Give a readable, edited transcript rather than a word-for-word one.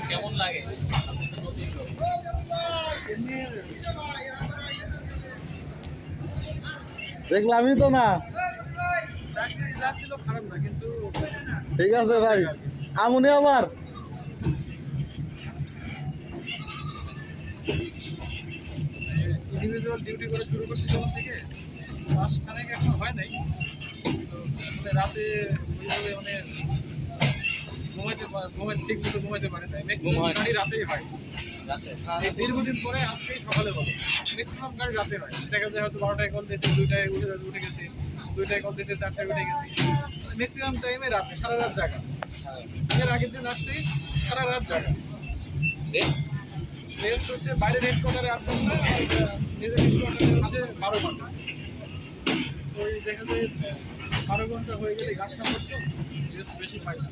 কেমন লাগে? দেখলামই তো না। খারাপ না, কিন্তু ঠিক আছে ভাই, আমুনি আবার ইন্ডিভিজুয়াল ডিউটি করে শুরু করছি তখন থেকে মাস খানেক এখন হয় নাই। তো রাতে ওইভাবে ঠিক মতো ঘুমাইতে পারে নাই। ম্যাক্সিমাম গাড়ি রাতেই হয়। এই দীর্ঘদিন পরে আজকেই সকালে হলো। ম্যাক্সিমাম গাড়ি রাতে হয়। দেখা যায় হয়তো 12টায় কল দিয়েছে, 2টায় উঠে গেছে, 2টায় কল দিয়েছে, 4টায় উঠে গেছি। ম্যাক্সিমাম টাইমে রাতে সারা রাত জাগা। এর আগের দিন আসছি সারা রাত জাগা। রেস্ট হচ্ছে বাইরের হেডকোয়ার্টারে 8 ঘন্টা, আর নিজের হেডকোয়ার্টারে হচ্ছে 12 ঘন্টা। ওই দেখা যায় 12 ঘন্টা হয়ে গেলে গাছ সম্পর্ক রেস্ট বেশি পাই না।